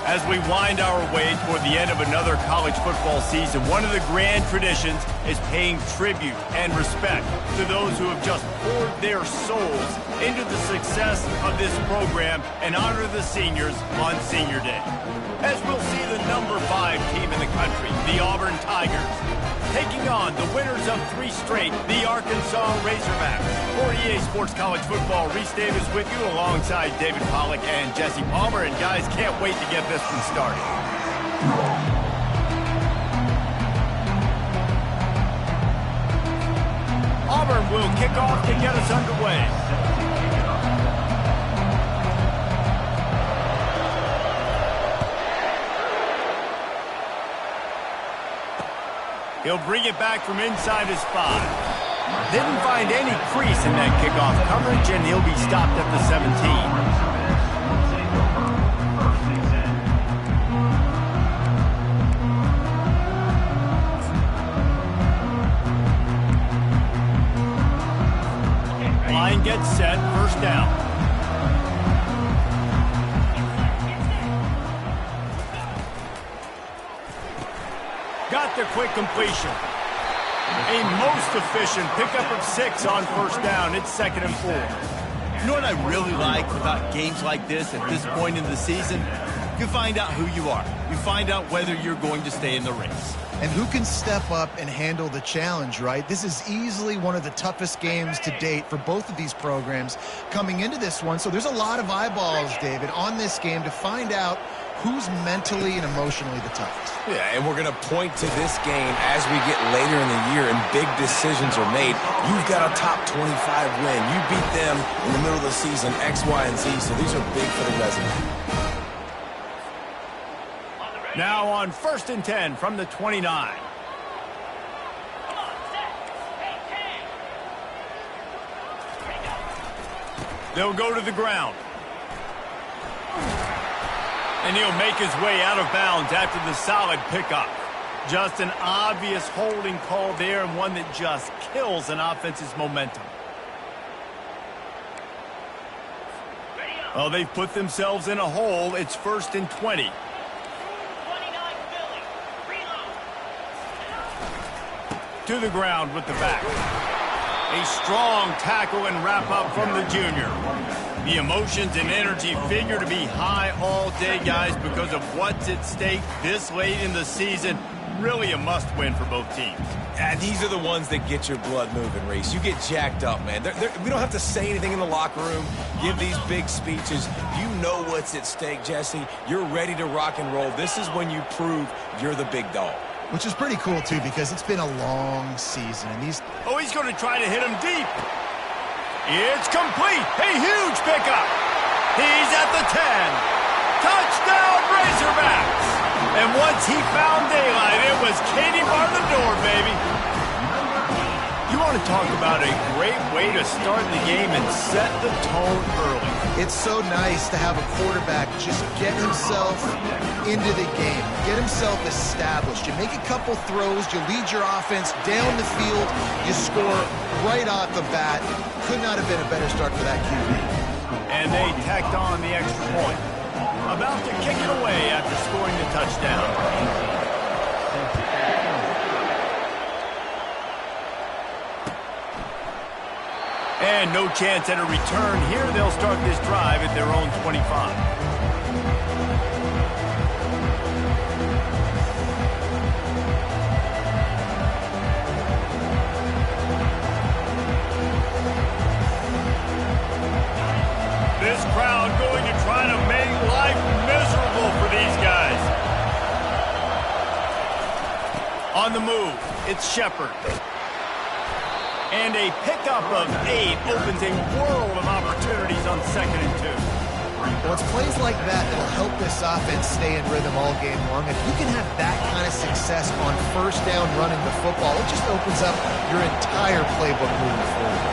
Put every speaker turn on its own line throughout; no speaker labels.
As we wind our way toward the end of another college football season, one of the grand traditions is paying tribute and respect to those who have just poured their souls into the success of this program and honor the seniors on Senior Day. As we'll see the number 5 team in the country, the Auburn Tigers, taking on the winners of 3 straight, the Arkansas Razorbacks. For EA Sports College Football, Reese Davis with you alongside David Pollack and Jesse Palmer. And guys, can't wait to get this one started. Auburn will kick off to get us underway. He'll bring it back from inside his 5. Didn't find any crease in that kickoff coverage, and he'll be stopped at the 17. Line gets set, first down. Got the quick completion. A most efficient pickup of 6 on first down. It's 2nd and 4.
You know what I really like about games like this at this point in the season? You find out who you are. You find out whether you're going to stay in the race.
And who can step up and handle the challenge, right? This is easily one of the toughest games to date for both of these programs coming into this one. So there's a lot of eyeballs, David, on this game to find out who's mentally and emotionally the toughest.
Yeah, and we're going to point to this game as we get later in the year and big decisions are made. You've got a top 25 win. You beat them in the middle of the season, X, Y, and Z, so these are big for the resume.
Now on 1st and 10 from the 29. They'll go to the ground. And he'll make his way out of bounds after the solid pickup. Just an obvious holding call there, and one that just kills an offense's momentum. Oh, they've put themselves in a hole. It's 1st and 20. To the ground with the back. A strong tackle and wrap up from the junior. The emotions and energy figure to be high all day, guys, because of what's at stake this late in the season. Really a must-win for both teams.
And these are the ones that get your blood moving, Reese. You get jacked up, man. We don't have to say anything in the locker room, give these big speeches. You know what's at stake, Jesse. You're ready to rock and roll. This is when you prove you're the big dog.
Which is pretty cool, too, because it's been a long season. And these...
Oh, he's going to try to hit him deep. It's complete. A huge pickup. He's at the 10. Touchdown, Razorbacks. And once he found daylight, it was Katie bar the door, baby. You want to talk about a great way to start the game and set the tone early.
It's so nice to have a quarterback just get himself into the game, get himself established. You make a couple throws, you lead your offense down the field, you score right off the bat. Could not have been a better start for that QB.
And they tacked on the extra point. About to kick it away after scoring the touchdown. And no chance at a return here. They'll start this drive at their own 25. This crowd going to try to make life miserable for these guys. On the move, it's Shepard. And a pickup of 8 opens a world of opportunities on 2nd and 2.
Well, it's plays like that that'll help this offense stay in rhythm all game long. If you can have that kind of success on first down running the football, it just opens up your entire playbook moving forward.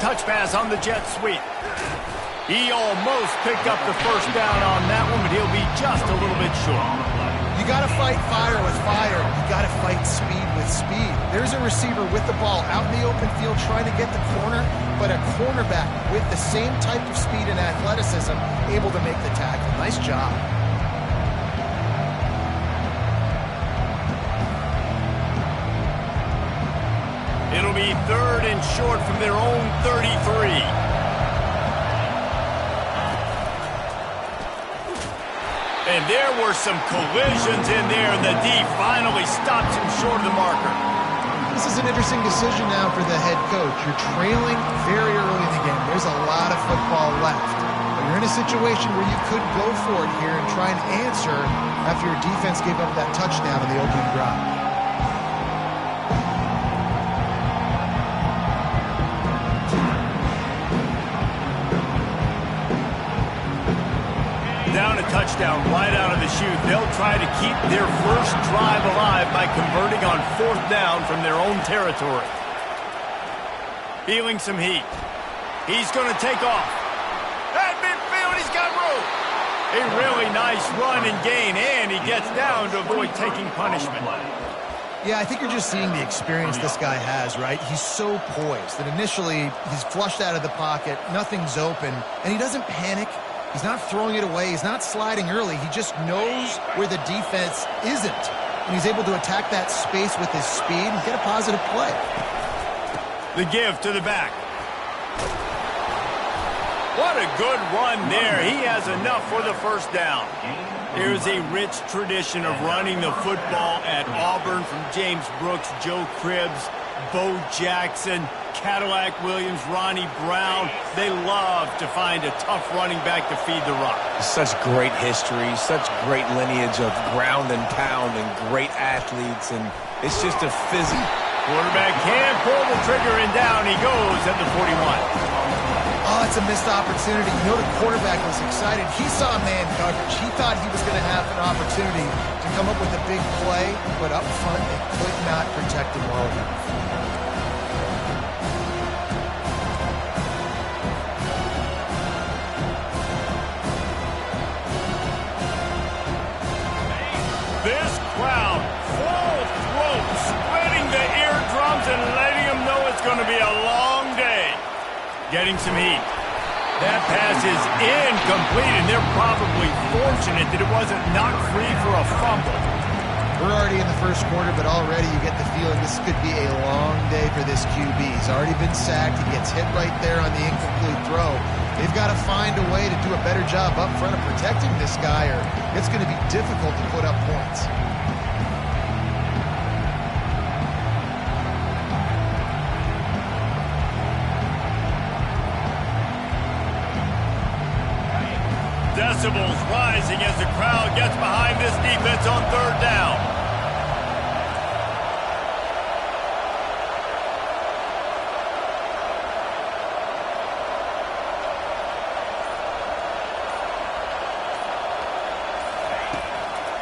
Touch pass on the jet sweep. He almost picked up the first down on that one, but he'll be just a little bit short.
You got to fight fire with fire. You got to fight speed with speed. There's a receiver with the ball out in the open field trying to get the corner, but but a cornerback with the same type of speed and athleticism able to make the tackle. Nice job.
It'll be 3rd and short from their own 33. And there were some collisions in there, and the D finally stops him short of the marker.
This is an interesting decision now for the head coach. You're trailing very early in the game. There's a lot of football left. But you're in a situation where you could go for it here and try and answer after your defense gave up that touchdown in the opening drive.
Down a touchdown right out of the chute. They'll try to keep their first drive alive by converting on 4th down from their own territory. Feeling some heat. He's going to take off. At midfield, he's got room. A really nice run and gain, and he gets down to avoid taking punishment.
Yeah, I think you're just seeing the experience this guy has, right? He's so poised that initially he's flushed out of the pocket, nothing's open, and he doesn't panic. He's not throwing it away. He's not sliding early. He just knows where the defense isn't. And he's able to attack that space with his speed and get a positive play.
The give to the back. What a good run there. He has enough for the first down. There's a rich tradition of running the football at Auburn from James Brooks, Joe Cribbs, Bo Jackson, Cadillac Williams, Ronnie Brown. They love to find a tough running back to feed the rock.
Such great history, such great lineage of ground and pound and great athletes, and it's just a physical.
Quarterback can't pull the trigger, and down he goes at the 41.
Oh, it's a missed opportunity. You know the quarterback was excited. He saw man coverage. He thought he was going to have an opportunity to come up with a big play, but up front they could not protect him well enough.
This crowd, full throat, spreading the eardrums and letting them know it's going to be a long day. Getting some heat. That pass is incomplete, and they're probably fortunate that it wasn't knocked free for a fumble.
We're already in the first quarter, but already you get the feeling this could be a long day for this QB. He's already been sacked. He gets hit right there on the incomplete throw. They've got to find a way to do a better job up front of protecting this guy, or it's going to be difficult to put up points.
Decibels rising as the crowd gets behind this defense on 3rd down.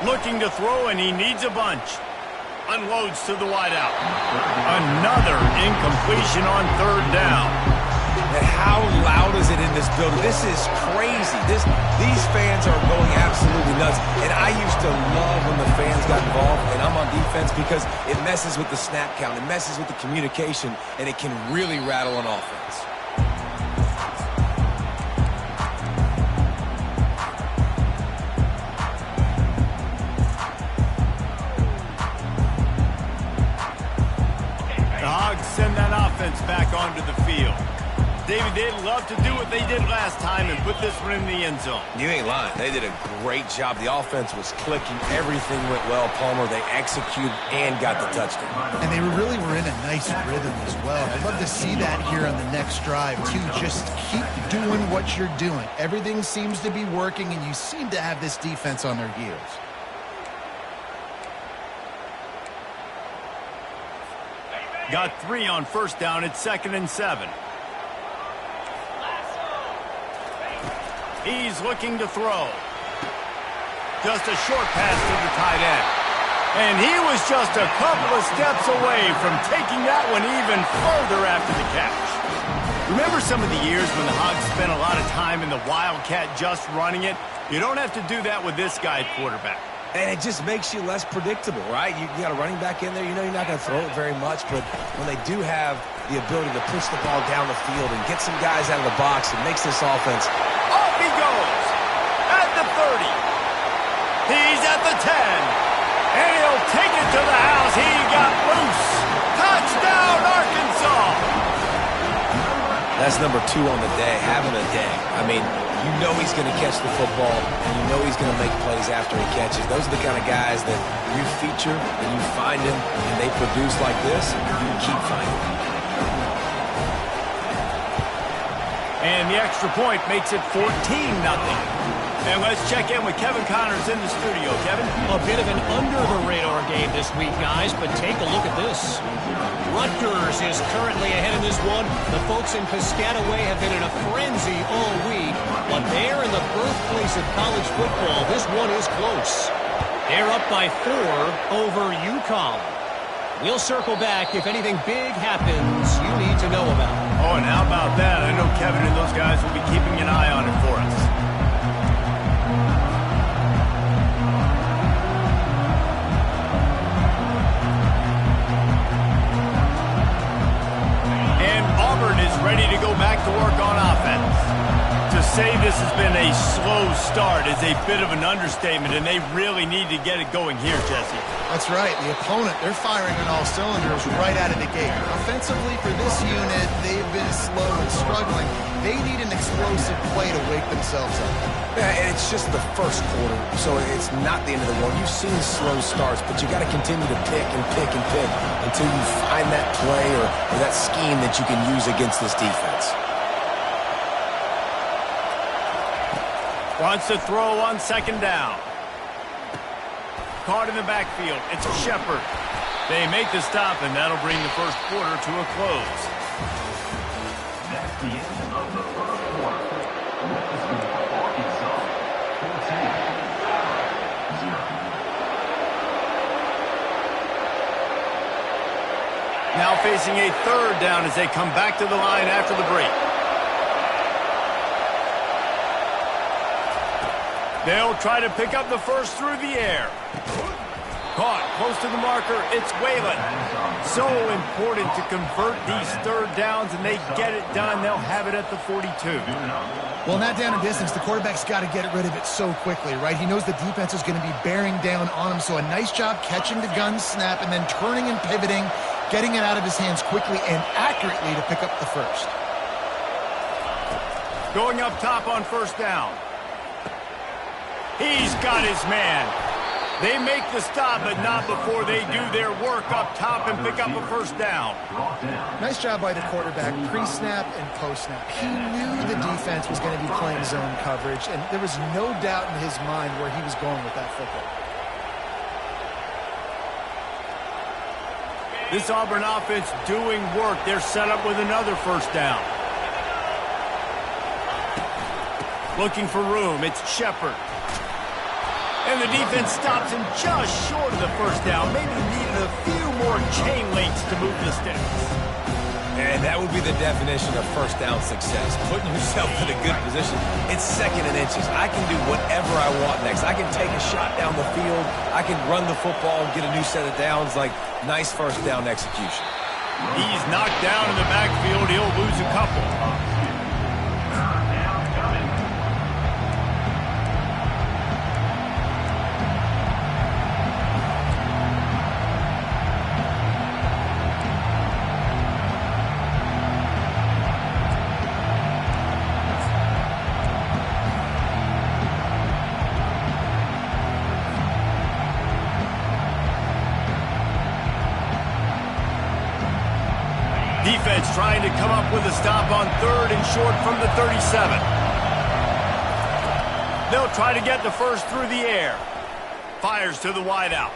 Looking to throw, and he needs a bunch. Unloads to the wideout. Another incompletion on 3rd down.
And how loud is it in this building? This is crazy. These fans are going absolutely nuts. And I used to love when the fans got involved, and I'm on defense, because it messes with the snap count. It messes with the communication, and it can really rattle an offense.
The Hogs send that offense back onto the field. David, they'd love to do what they did last time and put this one in the end zone.
You ain't lying. They did a great job. The offense was clicking. Everything went well, Palmer. They executed and got the touchdown.
And they really were in a nice rhythm as well. I'd love to see that here on the next drive, too. Just keep doing what you're doing. Everything seems to be working, and you seem to have this defense on their heels.
Got 3 on 1st down. It's 2nd and 7. He's looking to throw. Just a short pass to the tight end. And he was just a couple of steps away from taking that one even further after the catch. Remember some of the years when the Hogs spent a lot of time in the Wildcat just running it? You don't have to do that with this guy at quarterback.
And it just makes you less predictable, right? You got a running back in there. You know you're not going to throw it very much, but when they do have the ability to push the ball down the field and get some guys out of the box and makes this offense.
Off he goes at the 30. He's at the 10. And he'll take it to the house. He got loose. Touchdown, Arkansas.
That's number 2 on the day, having a day. I mean, you know he's going to catch the football, and you know he's going to make plays after he catches. Those are the kind of guys that you feature, and you find them, and they produce like this, you can keep finding them.
And the extra point makes it 14-0. And let's check in with Kevin Connors in the studio. Kevin?
A bit of an under-the-radar game this week, guys, but take a look at this. Rutgers is currently ahead in this one. The folks in Piscataway have been in a frenzy all week, but they're in the birthplace of college football. This one is close. They're up by 4 over UConn. We'll circle back if anything big happens you need to know about.
Oh, and how about that? I know Kevin and those guys will be keeping an eye on it for us. And Auburn is ready to go back to work on offense. To say this has been a slow start is a bit of an understatement, and they really need to get it going here, Jesse.
That's right. The opponent, they're firing on all cylinders right out of the gate. Offensively, for this unit, they've been slow and struggling. They need an explosive play to wake themselves up.
Yeah, and it's just the first quarter, so it's not the end of the world. You've seen slow starts, but you got to continue to pick and pick and pick until you find that play or that scheme that you can use against this defense.
Wants to throw on second down. Caught in the backfield. It's Shepard. They make the stop, and that'll bring the first quarter to a close.
That's the end of the first quarter. Arkansas 14, 0.
Now facing a third down as they come back to the line after the break. They'll try to pick up the first through the air. Caught close to the marker. It's Whalen. So important to convert these third downs, and they get it done. They'll have it at the 42.
Well, in that down and distance, the quarterback's got to get rid of it so quickly, right? He knows the defense is going to be bearing down on him, so a nice job catching the gun snap and then turning and pivoting, getting it out of his hands quickly and accurately to pick up the first.
Going up top on first down. He's got his man. They make the stop, but not before they do their work up top and pick up a first down.
Nice job by the quarterback, pre-snap and post-snap. He knew the defense was going to be playing zone coverage, and there was no doubt in his mind where he was going with that football.
This Auburn offense doing work. They're set up with another first down. Looking for room. It's Shepard. And the defense stops him just short of the first down. Maybe needed a few more chain links to move the sticks.
And that would be the definition of first down success. Putting yourself in a good position. It's second and inches. I can do whatever I want next. I can take a shot down the field. I can run the football and get a new set of downs. Like, nice first down execution.
He's knocked down in the backfield. He'll lose a couple. Defense trying to come up with a stop on third and short from the 37. They'll try to get the first through the air. Fires to the wideout.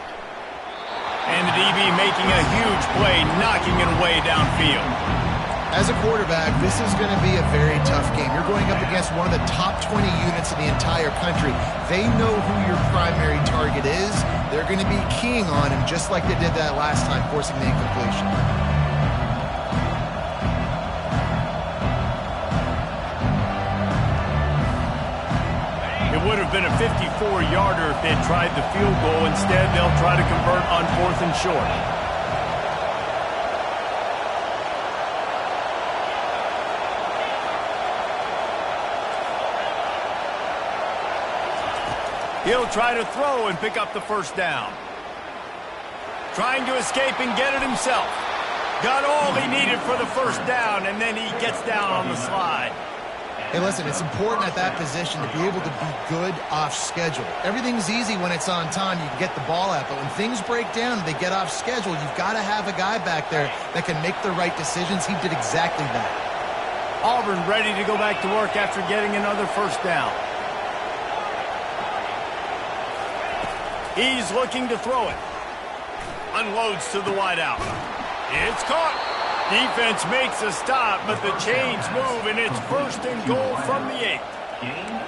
And the DB making a huge play, knocking it away downfield.
As a quarterback, this is going to be a very tough game. You're going up against one of the top 20 units in the entire country. They know who your primary target is. They're going to be keying on him just like they did that last time, forcing the incompletion.
It would have been a 54-yarder if they had tried the field goal. Instead, they'll try to convert on fourth and short. He'll try to throw and pick up the first down. Trying to escape and get it himself. Got all he needed for the first down, and then he gets down on the slide.
Hey, listen, it's important at that position to be able to be good off schedule. Everything's easy when it's on time. You can get the ball out, but when things break down, they get off schedule. You've got to have a guy back there that can make the right decisions. He did exactly that.
Auburn ready to go back to work after getting another first down. He's looking to throw it. Unloads to the wideout. It's caught. Defense makes a stop, but the chains move, and it's first and goal from the 8.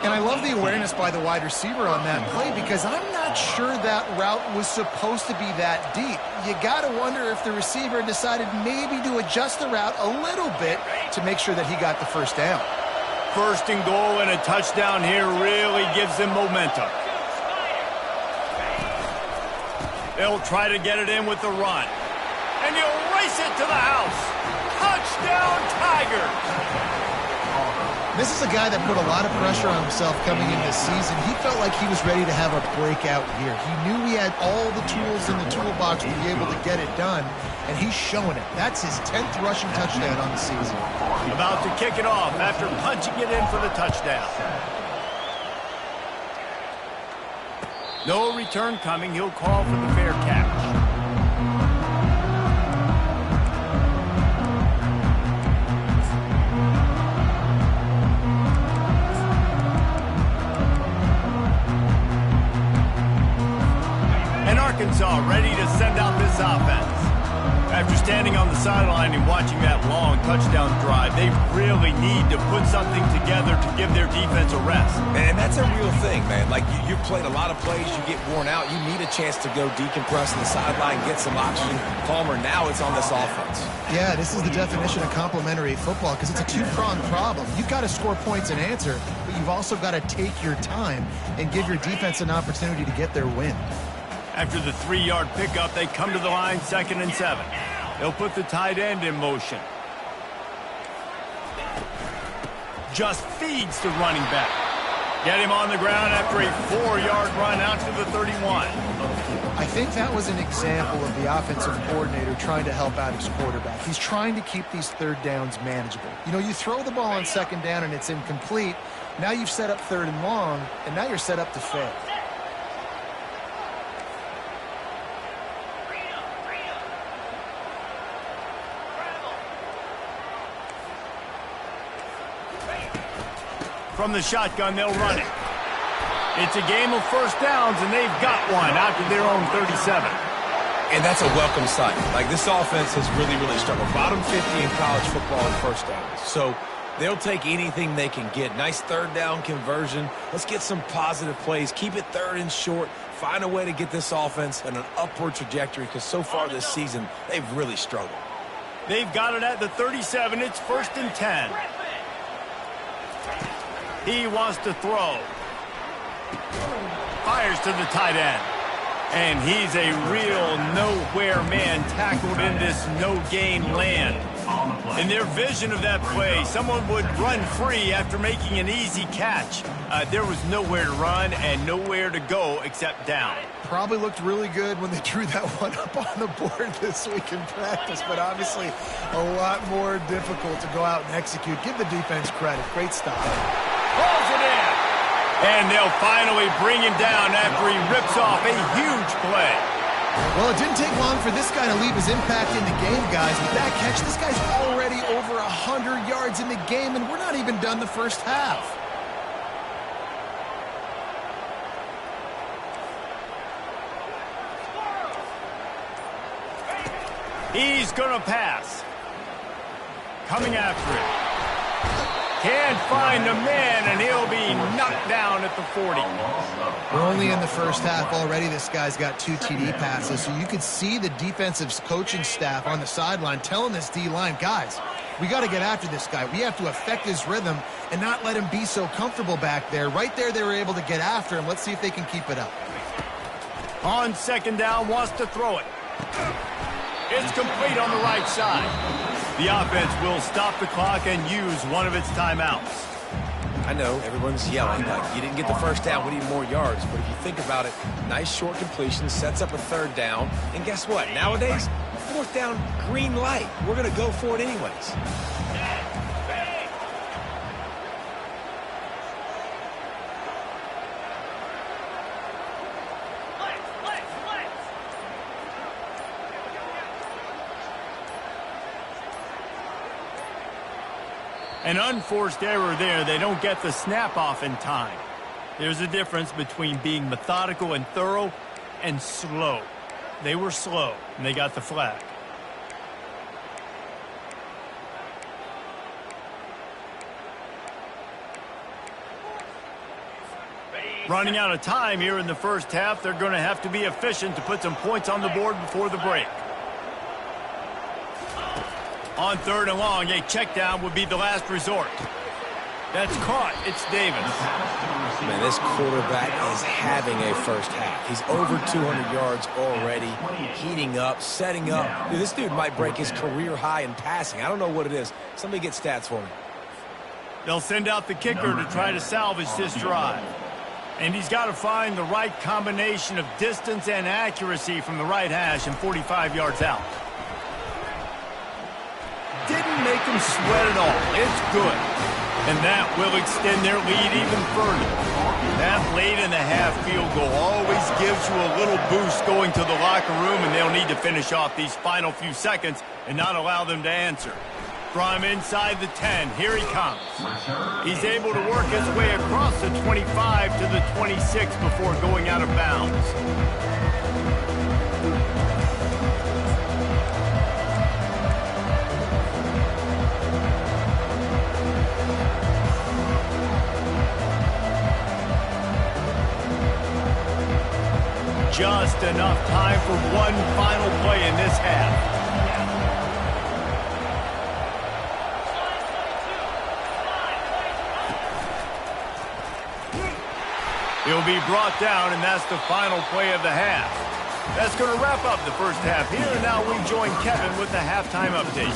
And I love the awareness by the wide receiver on that play because I'm not sure that route was supposed to be that deep. You got to wonder if the receiver decided maybe to adjust the route a little bit to make sure that he got the first down.
First and goal and a touchdown here really gives them momentum. They'll try to get it in with the run. And he'll race it to the house. Touchdown, Tigers!
This is a guy that put a lot of pressure on himself coming into this season. He felt like he was ready to have a breakout year. He knew he had all the tools in the toolbox to be able to get it done, and he's showing it. That's his 10th rushing touchdown on the season.
About to kick it off after punching it in for the touchdown. No return coming. He'll call for the fair catch. Arkansas ready to send out this offense. After standing on the sideline and watching that long touchdown drive, they really need to put something together to give their defense a rest.
And that's a real thing, man. Like, you've played a lot of plays, you get worn out, you need a chance to go decompress on the sideline, get some oxygen. Palmer, now it's on this offense.
Yeah, this is the definition of complementary football because it's a two-pronged problem. You've got to score points and answer, but you've also got to take your time and give your defense an opportunity to get their win.
After the 3-yard pickup, they come to the line 2nd and 7. They'll put the tight end in motion. Just feeds the running back. Get him on the ground after a 4-yard run out to the 31.
I think that was an example of the offensive coordinator trying to help out his quarterback. He's trying to keep these third downs manageable. You know, you throw the ball on 2nd down and it's incomplete. Now you've set up 3rd and long, and now you're set up to fail.
From the shotgun, they'll run it. It's a game of first downs, and they've got one out to their own 37.
And that's a welcome sight. Like, this offense has really, really struggled. Bottom 50 in college football in first downs. So they'll take anything they can get. Nice 3rd down conversion. Let's get some positive plays. Keep it 3rd and short. Find a way to get this offense on an upward trajectory because so far this season, they've really struggled.
They've got it at the 37. It's 1st and 10. He wants to throw. Fires to the tight end. And he's a real nowhere man tackled in this no-gain land. In their vision of that play, someone would run free after making an easy catch. There was nowhere to run and nowhere to go except down.
Probably looked really good when they drew that one up on the board this week in practice, but obviously a lot more difficult to go out and execute. Give the defense credit. Great stop.
Pulls it in. And they'll finally bring him down after he rips off a huge play.
Well, it didn't take long for this guy to leave his impact in the game, guys. With that catch, this guy's already over 100 yards in the game, and we're not even done the first half.
He's going to pass. Coming after it. Can't find a man, and he'll be knocked down at the 40.
We're only in the first half already. This guy's got 2 TD passes, so you could see the defensive coaching staff on the sideline telling this D-line, guys, we got to get after this guy. We have to affect his rhythm and not let him be so comfortable back there. Right there, they were able to get after him. Let's see if they can keep it up.
On 2nd down, wants to throw it. It's complete on the right side. The offense will stop the clock and use one of its timeouts.
I know everyone's yelling like you didn't get the first down, we need more yards. But if you think about it, nice short completion sets up a third down. And guess what? Nowadays, fourth down, green light. We're going to go for it anyways.
An unforced error there. They don't get the snap off in time. There's a difference between being methodical and thorough and slow. They were slow, and they got the flag. Running out of time here in the first half. They're going to have to be efficient to put some points on the board before the break. On 3rd and long, a check down would be the last resort. That's caught. It's Davis.
Man, this quarterback is having a first half. He's over 200 yards already, heating up, setting up. Dude, this dude might break his career high in passing. I don't know what it is. Somebody get stats for me.
They'll send out the kicker to try to salvage this drive. And he's got to find the right combination of distance and accuracy from the right hash and 45 yards out. Didn't make him sweat at all. It's good. And that will extend their lead even further. That late in the half field goal always gives you a little boost going to the locker room, and they'll need to finish off these final few seconds and not allow them to answer. From inside the 10, here he comes. He's able to work his way across the 25 to the 26 before going out of bounds. Just enough time for one final play in this half. He'll be brought down, and that's the final play of the half. That's going to wrap up the first half here, and now we join Kevin with the halftime update.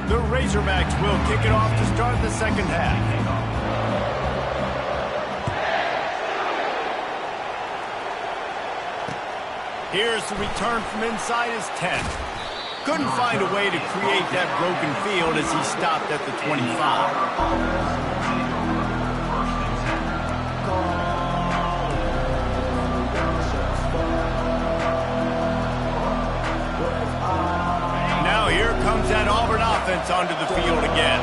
The Razorbacks will kick it off to start the second half. Here's the return from inside his 10. Couldn't find a way to create that broken field as he stopped at the 25. Here comes that Auburn offense onto the field again.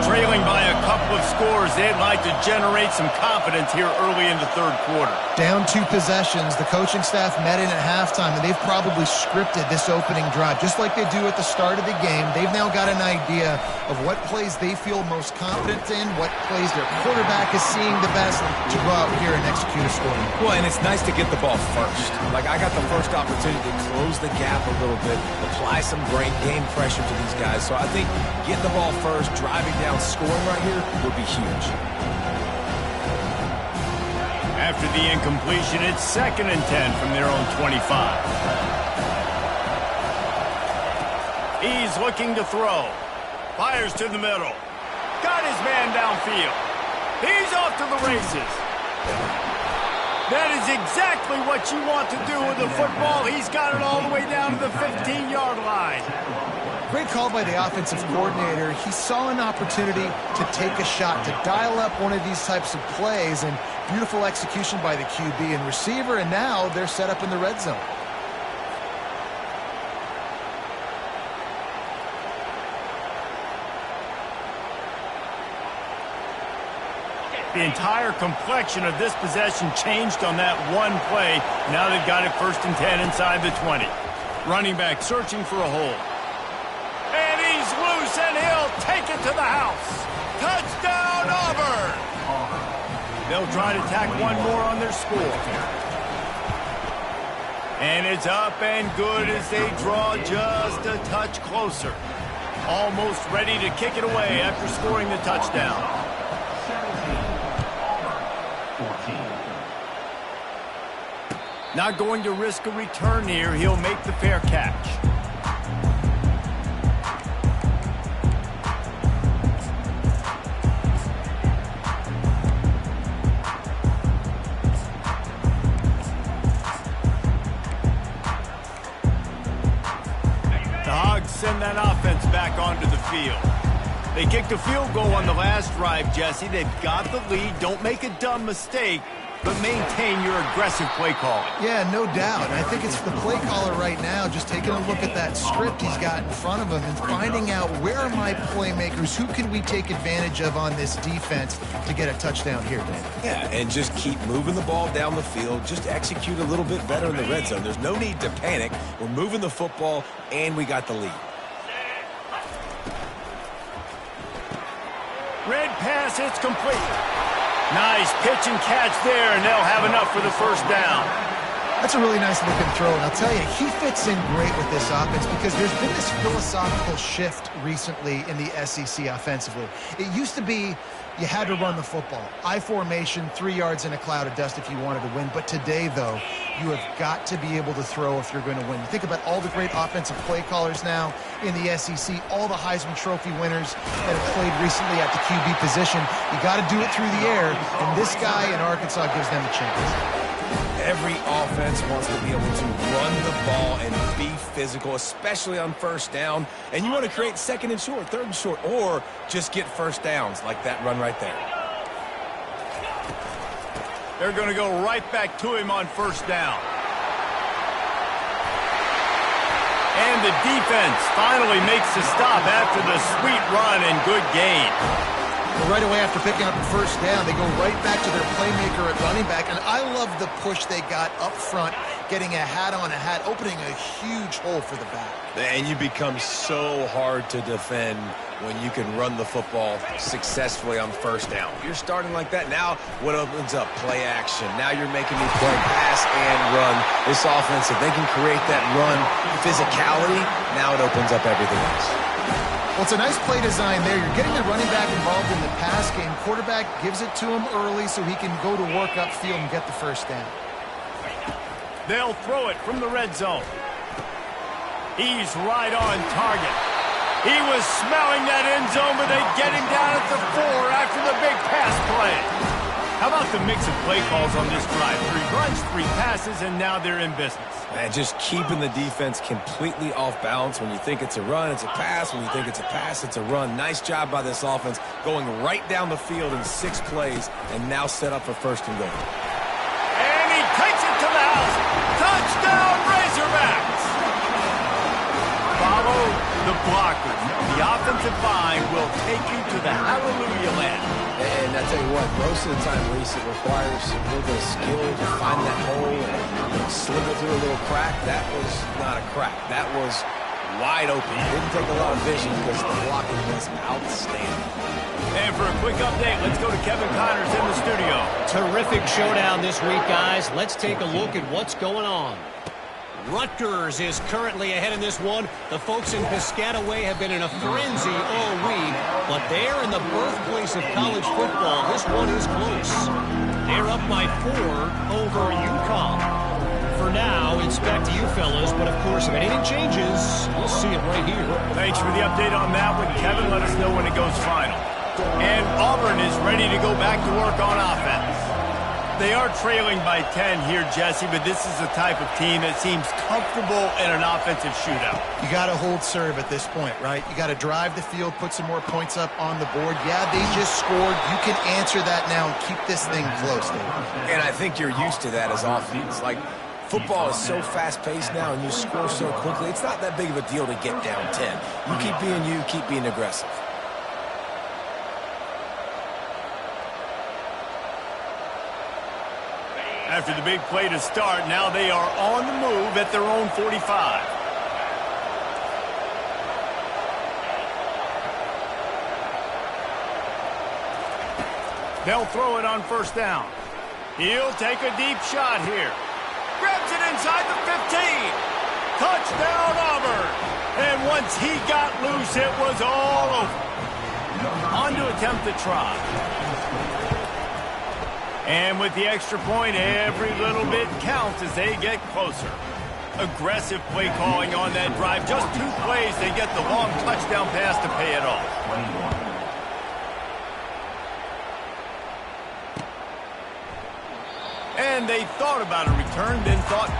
Trailing by a couple of scores, they'd like to generate some confidence here early in the third quarter.
Down 2 possessions, the coaching staff met in at halftime, and they've probably scripted this opening drive. Just like they do at the start of the game, they've now got an idea of what plays they feel most confident in, what plays their quarterback is seeing the best to go out here and execute a score.
Well, and it's nice to get the ball first. Like, I got the first opportunity to close the gap a little bit, apply some great game pressure to these guys. So I think getting the ball first, driving down, scoring right here would be huge.
After the incompletion, it's 2nd and 10 from their own 25. He's looking to throw. Fires to the middle. Got his man downfield. He's off to the races. That is exactly what you want to do with the football. He's got it all the way down to the 15-yard line.
Great call by the offensive coordinator. He saw an opportunity to take a shot, to dial up one of these types of plays, and beautiful execution by the QB and receiver, and now they're set up in the red zone.
The entire complexion of this possession changed on that one play. Now they've got it 1st and 10 inside the 20. Running back searching for a hole. And he's loose, and he'll take it to the house. Touchdown, Auburn! They'll try to tack one more on their score. And it's up and good as they draw just a touch closer. Almost ready to kick it away after scoring the touchdown. Not going to risk a return here. He'll make the fair catch. The Hogs send that offense back onto the field. They kicked a field goal on the last drive, Jesse. They've got the lead. Don't make a dumb mistake, but maintain your aggressive play calling.
Yeah, no doubt. I think it's the play caller right now just taking a look at that script he's got in front of him and finding out where are my playmakers, who can we take advantage of on this defense to get a touchdown here, Dan.
Yeah, and just keep moving the ball down the field. Just execute a little bit better in the red zone. There's no need to panic. We're moving the football, and we got the lead.
Red pass, it's complete. Nice pitch and catch there, and they'll have enough for the first down.
That's a really nice looking throw, and I'll tell you, he fits in great with this offense because there's been this philosophical shift recently in the SEC offensively. It used to be you had to run the football. I formation, 3 yards in a cloud of dust if you wanted to win. But today, though, you have got to be able to throw if you're going to win. You think about all the great offensive play callers now in the SEC, all the Heisman Trophy winners that have played recently at the QB position. You got to do it through the air, and this guy in Arkansas gives them a chance.
Every offense wants to be able to run the ball and be physical, especially on first down. And you want to create second and short, third and short, or just get first downs like that run right there.
They're going to go right back to him on first down. And the defense finally makes the stop after the sweet run and good gain.
Well, right away after picking up the first down, they go right back to their playmaker at running back. And I love the push they got up front, getting a hat on a hat, opening a huge hole for the back.
And you become so hard to defend when you can run the football successfully on first down. You're starting like that. Now what opens up? Play action. Now you're making me play pass and run. This offense, if they can create that run physicality, now it opens up everything else.
Well, it's a nice play design there. You're getting the running back involved in the pass game. Quarterback gives it to him early so he can go to work upfield and get the first down.
They'll throw it from the red zone. He's right on target. He was smelling that end zone, but they get him down at the 4 after the big pass play. How about the mix of play calls on this drive? 3 runs, 3 passes, and now they're in business.
And just keeping the defense completely off balance. When you think it's a run, it's a pass. When you think it's a pass, it's a run. Nice job by this offense going right down the field in 6 plays and now set up for first and goal.
And he takes it to the house. Touchdown, Razorbacks! Follow the blockers. The offensive line will take you to the hallelujah land.
And I tell you what, most of the time, Reese, it requires a little bit of skill to find that hole and slither through a little crack. That was not a crack. That was wide open. It didn't take a lot of vision because the blocking was outstanding.
And for a quick update, let's go to Kevin Connors in the studio.
Terrific showdown this week, guys. Let's take a look at what's going on. Rutgers is currently ahead in this one. The folks in Piscataway have been in a frenzy all week, but they're in the birthplace of college football. This one is close. They're up by 4 over UConn. For now, it's back to you fellas, but of course, if anything changes, you'll see it right here.
Thanks for the update on that one, Kevin. Let us know when it goes final. And Auburn is ready to go back to work on offense. They are trailing by 10 here, Jesse, but this is the type of team that seems comfortable in an offensive shootout.
You got to hold serve at this point, right? You got to drive the field, put some more points up on the board. Yeah, they just scored. You can answer that now and keep this thing close.
And I think you're used to that as offense. Like, football is so fast-paced now, and you score so quickly. It's not that big of a deal to get down 10. You keep being you, keep being aggressive.
After the big play to start, now they are on the move at their own 45. They'll throw it on first down. He'll take a deep shot here. Grabs it inside the 15. Touchdown, Auburn. And once he got loose, it was all over. On to attempt the try. And with the extra point, every little bit counts as they get closer. Aggressive play calling on that drive. Just 2 plays, they get the long touchdown pass to pay it off.
21.
And they thought about a return, then thought...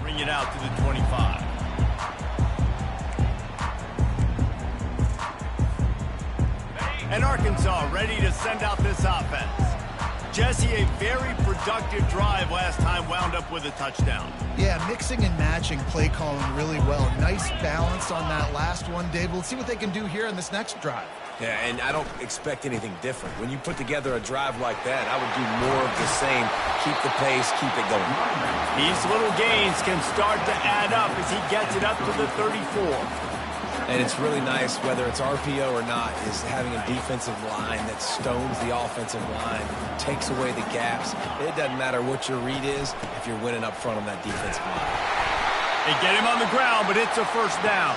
Bring it out to the 25. And Arkansas ready to send out this offense. Jesse, a very productive drive last time, wound up with a touchdown.
Yeah, mixing and matching play calling really well. Nice balance on that last one, Dave. We'll see what they can do here in this next drive.
Yeah, and I don't expect anything different. When you put together a drive like that, I would do more of the same. Keep the pace, keep it going.
These little gains can start to add up as he gets it up to the 34.
And it's really nice, whether it's RPO or not, is having a defensive line that stones the offensive line, takes away the gaps. It doesn't matter what your read is if you're winning up front on that defensive line.
They get him on the ground, but it's a first down.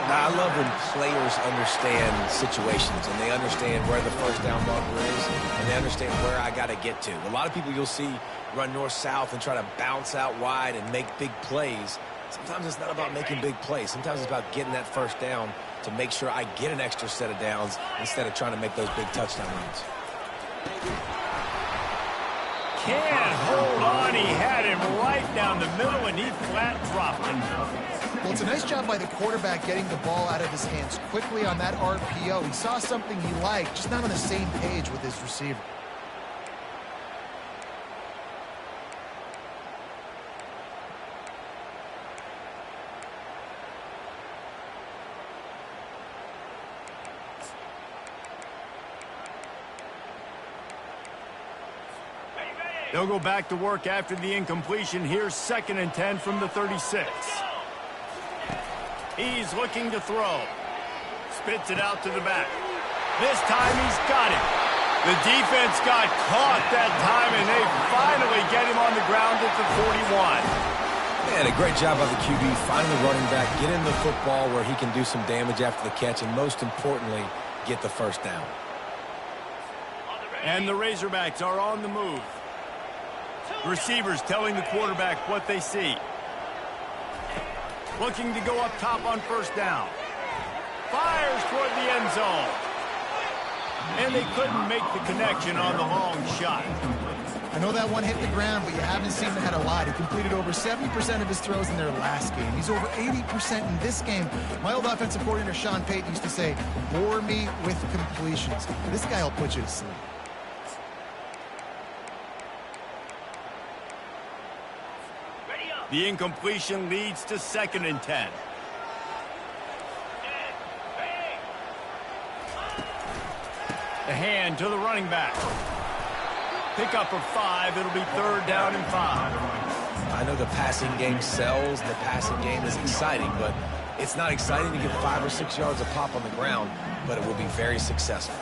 Now, I love when players understand situations and they understand where the first down marker is and they understand where I got to get to. A lot of people you'll see run north-south and try to bounce out wide and make big plays. Sometimes it's not about making big plays. Sometimes it's about getting that first down to make sure I get an extra set of downs instead of trying to make those big touchdown runs.
Can't hold on. He had him right down the middle, and he flat dropped him.
Well, it's a nice job by the quarterback getting the ball out of his hands quickly on that RPO. He saw something he liked, just not on the same page with his receiver.
They'll go back to work after the incompletion. Here's 2nd and 10 from the 36. He's looking to throw. Spits it out to the back. This time he's got it. The defense got caught that time, and they finally get him on the ground at the 41.
Man, a great job by the QB, finding the running back, get him the football where he can do some damage after the catch, and most importantly, get the first down.
And the Razorbacks are on the move. Receivers telling the quarterback what they see. Looking to go up top on first down. Fires toward the end zone. And they couldn't make the connection on the long shot.
I know that one hit the ground, but you haven't seen that a lot. He completed over 70% of his throws in their last game. He's over 80% in this game. My old offensive coordinator, Sean Payton, used to say, bore me with completions. This guy will put you to sleep.
The incompletion leads to 2nd and 10. The hand to the running back. Pick up for 5. It'll be 3rd down and 5.
I know the passing game sells, and the passing game is exciting, but it's not exciting to get 5 or 6 yards a pop on the ground, but it will be very successful.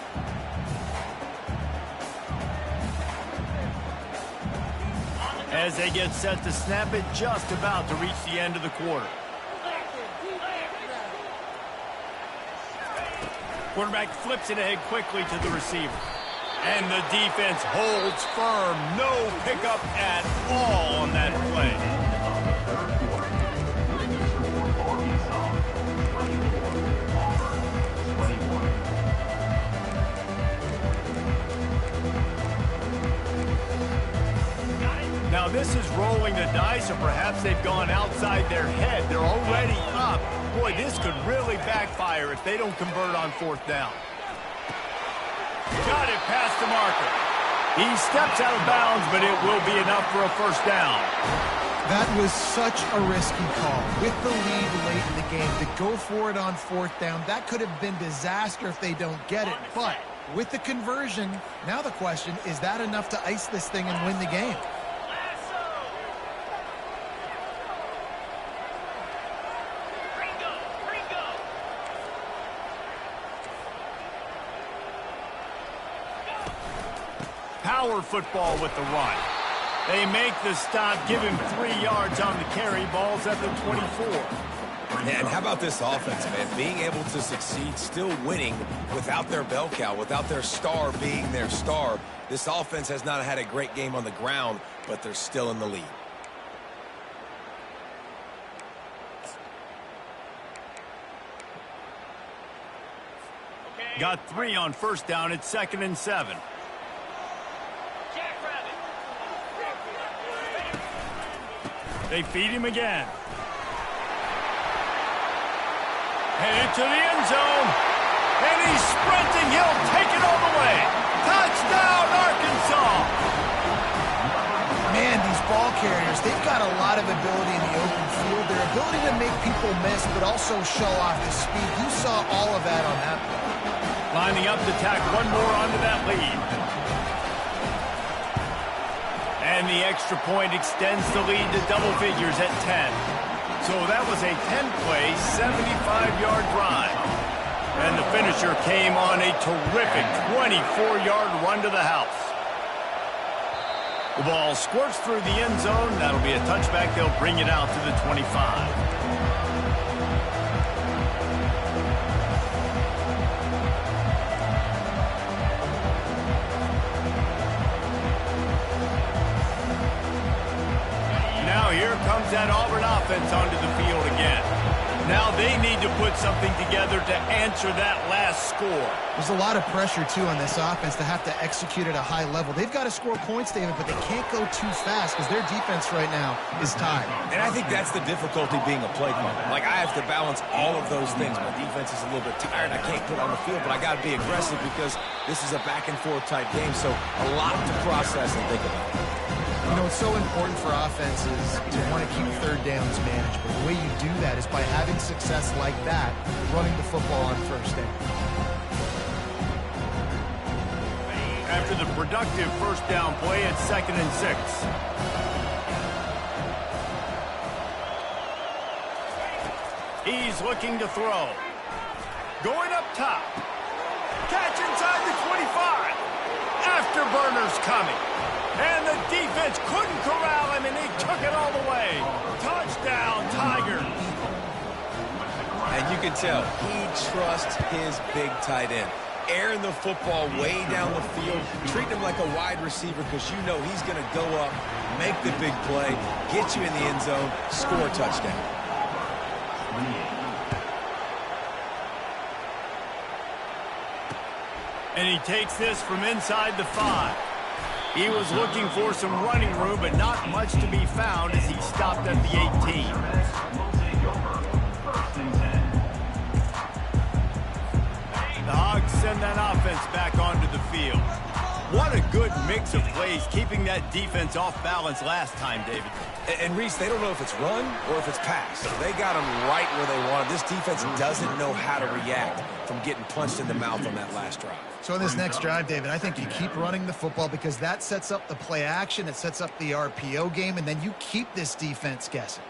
As they get set to snap it, just about to reach the end of the quarter. Quarterback flips it ahead quickly to the receiver. And the defense holds firm. No pickup at all on that play. Now this is rolling the dice, or perhaps they've gone outside their head. They're already up. Boy, this could really backfire if they don't convert on 4th down. Got it past the marker. He steps out of bounds, but it will be enough for a 1st down.
That was such a risky call. With the lead late in the game, to go for it on 4th down, that could have been disaster if they don't get it. But with the conversion, now the question, is that enough to ice this thing and win the game?
Power football with the run. They make the stop, give him 3 yards on the carry. Ball's at the 24.
And how about this offense, man? Being able to succeed, still winning without their bell cow, without their star being their star. This offense has not had a great game on the ground, but they're still in the lead.
Got 3 on 1st down. It's 2nd and 7. They feed him again. Headed to the end zone. And he's sprinting. He'll take it all the way. Touchdown, Arkansas.
Man, these ball carriers, they've got a lot of ability in the open field. Their ability to make people miss, but also show off the speed. You saw all of that on that play.
Lining up to tack one more onto that lead. And the extra point extends the lead to double figures at 10. So that was a 10-play, 75-yard drive. And the finisher came on a terrific 24-yard run to the house. The ball squirts through the end zone. That'll be a touchback. They'll bring it out to the 25. Here comes that Auburn offense onto the field again. Now they need to put something together to answer that last score.
There's a lot of pressure, too, on this offense to have to execute at a high level. They've got to score points, David, but they can't go too fast because their defense right now is tired.
And I think that's the difficulty being a play caller. Like, I have to balance all of those things. My defense is a little bit tired. I can't put on the field, but I got to be aggressive because this is a back-and-forth type game, so a lot to process and think about.
You know, it's so important for offenses to want to keep 3rd downs manageable. The way you do that is by having success like that, running the football on 1st down.
After the productive 1st down play, it's 2nd and 6. He's looking to throw. Going up top. Catch inside the 25. Afterburners coming. And the defense couldn't corral him, and he took it all the way. Touchdown, Tigers.
And you can tell he trusts his big tight end. Airing the football way down the field, treating him like a wide receiver because you know he's going to go up, make the big play, get you in the end zone, score a touchdown.
And he takes this from inside the 5. He was looking for some running room, but not much to be found as he stopped at the 18. The Hogs send that offense back onto the field. What a good mix of plays, keeping that defense off balance last time, David.
And Reese, they don't know if it's run or if it's pass. They got them right where they want them. This defense doesn't know how to react from getting punched in the mouth on that last drive.
So in this next drive, David, I think you keep running the football because that sets up the play action, it sets up the RPO game, and then you keep this defense guessing.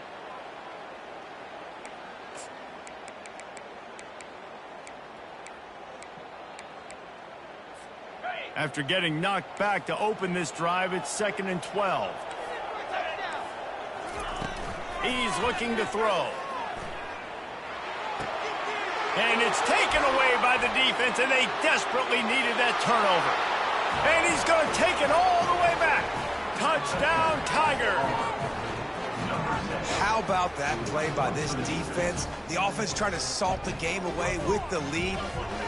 After getting knocked back to open this drive, it's 2nd and 12. He's looking to throw. And it's taken away by the defense, and they desperately needed that turnover. And he's going to take it all the way back. Touchdown, Tiger.
How about that play by this defense? The offense trying to salt the game away with the lead.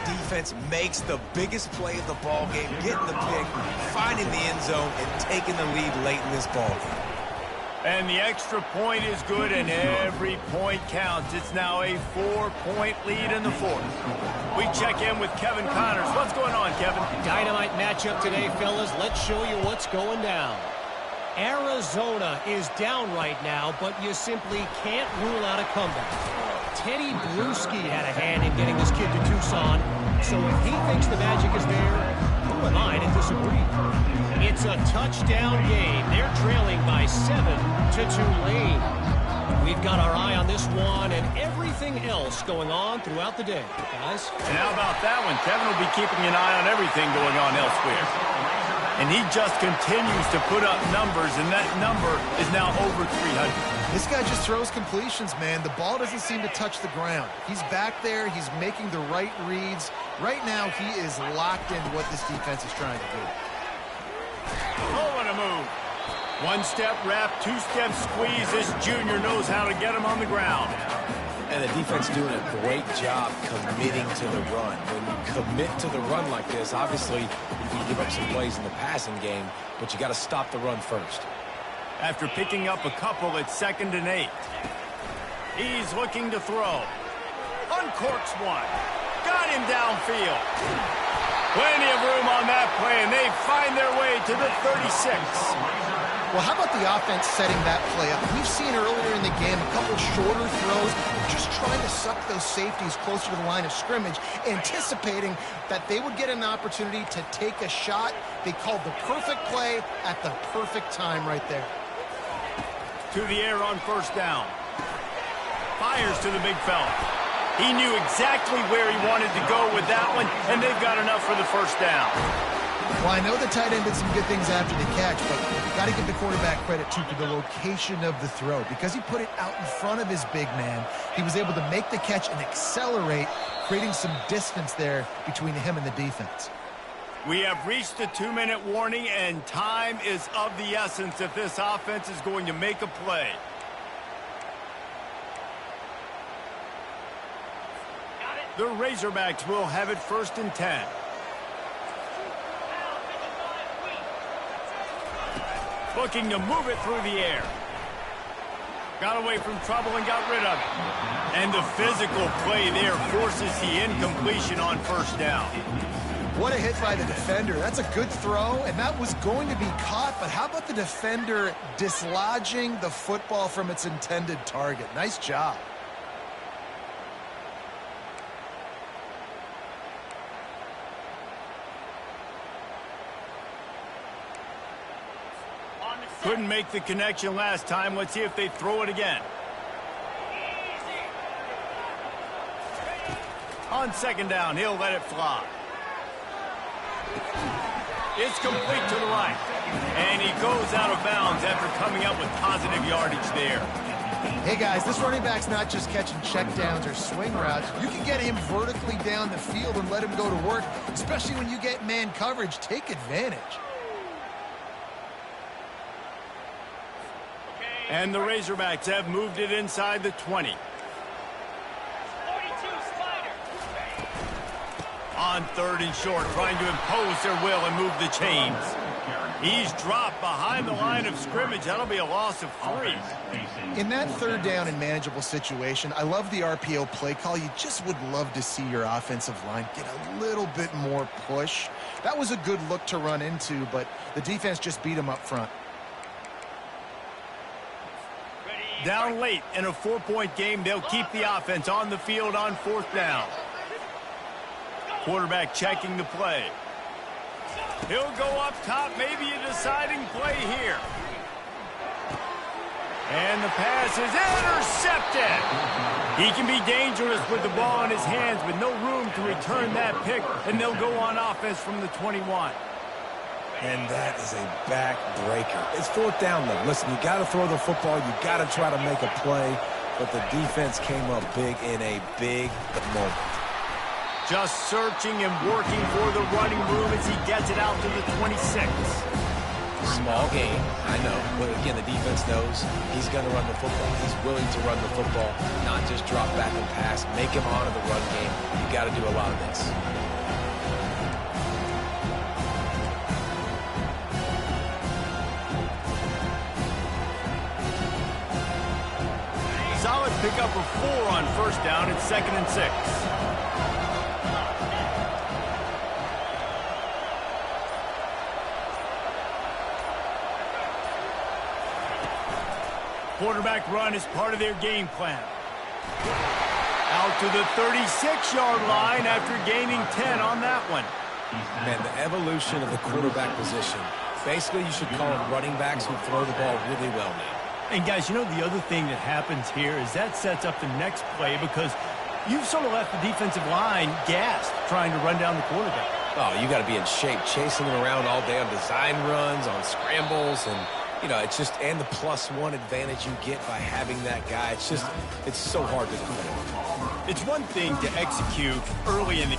Defense makes the biggest play of the ball game, getting the pick, finding the end zone, and taking the lead late in this ball game.
And the extra point is good, and every point counts. It's now a 4-point lead in the fourth. We check in with Kevin Connors. What's going on, Kevin?
Dynamite matchup today, fellas. Let's show you what's going down. Arizona is down right now, but you simply can't rule out a comeback. Teddy Bruschi had a hand in getting this kid to Tucson, so if he thinks the magic is there, who am I to disagree? It's a touchdown game. They're trailing by 7 to Tulane. We've got our eye on this one and everything else going on throughout the day, guys.
And how about that one? Kevin will be keeping an eye on everything going on elsewhere. And he just continues to put up numbers, and that number is now over 300.
This guy just throws completions, man. The ball doesn't seem to touch the ground. He's back there. He's making the right reads. Right now, he is locked into what this defense is trying to do.
Oh, what a move. One-step wrap, two-step squeeze. This junior knows how to get him on the ground.
And the defense doing a great job committing to the run. When you commit to the run like this, obviously you can give up some plays in the passing game, but you got to stop the run first.
After picking up a couple, it's 2nd and 8. He's looking to throw. Uncorks one. Got him downfield. Plenty of room on that play, and they find their way to the 36.
Well, how about the offense setting that play up? We've seen earlier in the game a couple shorter throws, just trying to suck those safeties closer to the line of scrimmage, anticipating that they would get an opportunity to take a shot. They called the perfect play at the perfect time right there.
To the air on 1st down. Fires to the big fella. He knew exactly where he wanted to go with that one, and they've got enough for the 1st down.
Well, I know the tight end did some good things after the catch, but got to give the quarterback credit, too, for the location of the throw. Because he put it out in front of his big man, he was able to make the catch and accelerate, creating some distance there between him and the defense.
We have reached the 2-minute warning, and time is of the essence if this offense is going to make a play. The Razorbacks will have it 1st and 10. Looking to move it through the air. Got away from trouble and got rid of it. And the physical play there forces the incompletion on 1st down.
What a hit by the defender. That's a good throw, and that was going to be caught, but how about the defender dislodging the football from its intended target? Nice job.
Couldn't make the connection last time. Let's see if they throw it again. On 2nd down, he'll let it fly. It's complete to the right. And he goes out of bounds after coming up with positive yardage there.
Hey, guys, this running back's not just catching checkdowns or swing routes. You can get him vertically down the field and let him go to work, especially when you get man coverage. Take advantage.
And the Razorbacks have moved it inside the 20. On 3rd and short, trying to impose their will and move the chains. He's dropped behind the line of scrimmage. That'll be a loss of 3.
In that 3rd down and manageable situation, I love the RPO play call. You just would love to see your offensive line get a little bit more push. That was a good look to run into, but the defense just beat him up front.
Down late in a 4-point game, they'll keep the offense on the field on 4th down. Quarterback checking the play. He'll go up top, maybe a deciding play here. And the pass is intercepted. He can be dangerous with the ball in his hands, but no room to return that pick, and they'll go on offense from the 21.
And that is a backbreaker. It's 4th down, though. Listen, you got to throw the football. You got to try to make a play. But the defense came up big in a big moment.
Just searching and working for the running room as he gets it out to the 26.
Small game, I know. But again, the defense knows he's going to run the football. He's willing to run the football, not just drop back and pass. Make him honor the run game. You got to do a lot of this.
Solid pickup of 4 on first down. It's 2nd and 6. Quarterback run is part of their game plan. Out to the 36-yard line after gaining 10 on that one.
Man, the evolution of the quarterback position. Basically, you should call them running backs who throw the ball really well now.
And guys, you know the other thing that happens here is that sets up the next play because you've sort of left the defensive line gassed trying to run down the quarterback.
Oh, you got to be in shape, chasing him around all day on design runs, on scrambles, and you know, it's just, and the +1 advantage you get by having that guy. It's just, it's so hard to defend.
It's one thing to execute early in the